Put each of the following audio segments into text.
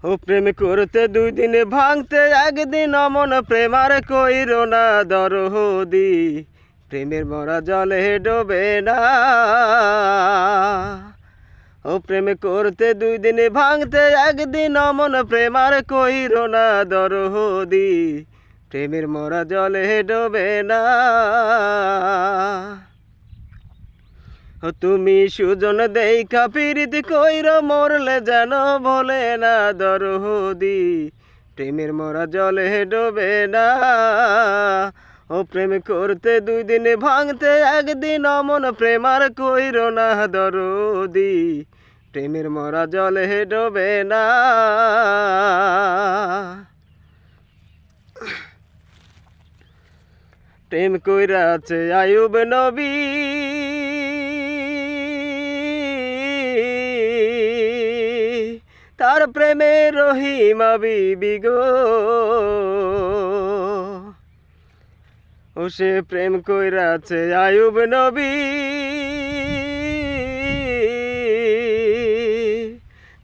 ও প্রেম করতে 2 দিন ভাঙতে একদিন অমন প্রেমার কইরো না দরদি প্রেমের মরা জলে ডোবে না। ও প্রেম করতে 2 দিন ভাঙতে একদিন অমন প্রেমার কইরো না দরদি প্রেমের মরা জলে ডোবে না। তুমি সুজন দেইখা পিরিতি কইরো মরলে যেন ভোলে না দরদি প্রেমের মরা জলে ডোবে না। ও প্রেম করতে 2 দিন ভাঙতে একদিন অমন প্রেমার কইরো না দরদি প্রেমের মরা জলে ডোবে না। প্রেম কইরাছে আয়ুব নবী তার প্রেমে রহিমা বিবি গো। ও সে প্রেম কইরাছে আয়ুব নবী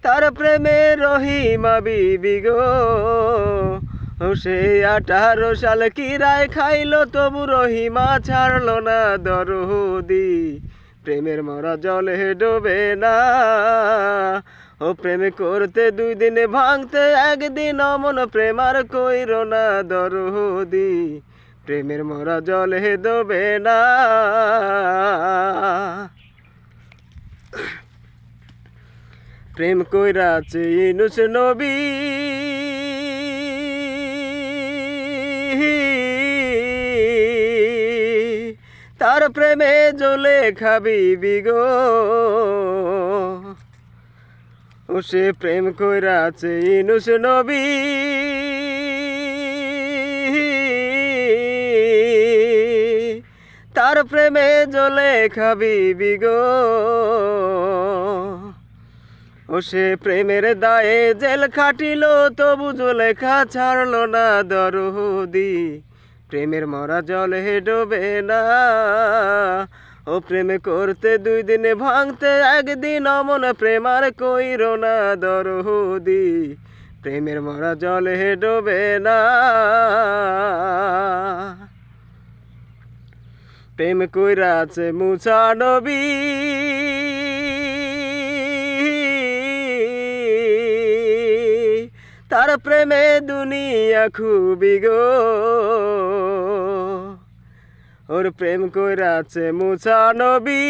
তার প্রেমে রহিমা বিবি গো। ও সে 18 সাল কিরায় খাইলো তবু রহিমা ছাড়লো না দরদি প্রেমের মরা জলে ডোবে না। ও প্রেম করতে 2 দিন ভাঙতে একদিন অমন প্রেমার কইরো না দরদি প্রেমের মরা জলে ডোবে না। প্রেম কইরাছে ইউনুস নবী তার প্রেমে জ্বলে খাবিবি গো। ও সে প্রেম কইরাছে ইউনুস নবী তার প্রেমে জ্বলে খাবিবি গো। ও সে প্রেমের দায়ে জেল খাটিল তবু জলেখা ছাড়লো না দরদি প্রেমের মরা জলে ডোবে না। ও প্রেম করতে 2 দিন ভাঙতে একদিন অমন প্রেমার কইরো না দরদি প্রেমের মরা জলে ডোবে না। প্রেম কইরাছে মুসা নবী তার প্রেমে দুনিয়া খুবই গো। ওর প্রেম কইরাছে মুসা নবী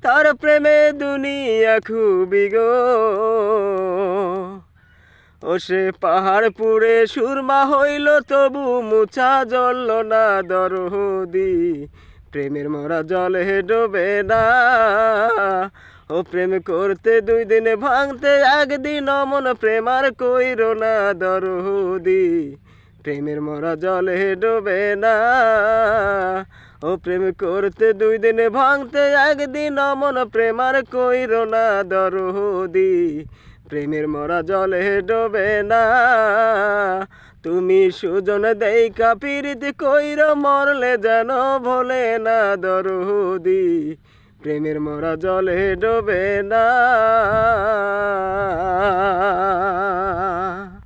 তার প্রেমে দুনিয়া খুবই গো। ও সে পাহাড় পুড়ে সুরমা হইল তবু মুছা জ্বলল না দরদি প্রেমের মরা জলে ডোবে না। ও প্রেম করতে 2 দিন ভাঙতে একদিন অমন প্রেমার কইরো না দরদি প্রেমের মরা জলে ডোবে না। ও প্রেম করতে 2 দিন ভাঙতে একদিন অমন প্রেমার কইরো না দরদি প্রেমের মরা জলে ডোবে না। তুমি সুজন দেইখা পিরিতি কইরো মরলে যেন ভোলে না দরদি প্রেমের মরা জলে ডোবে না।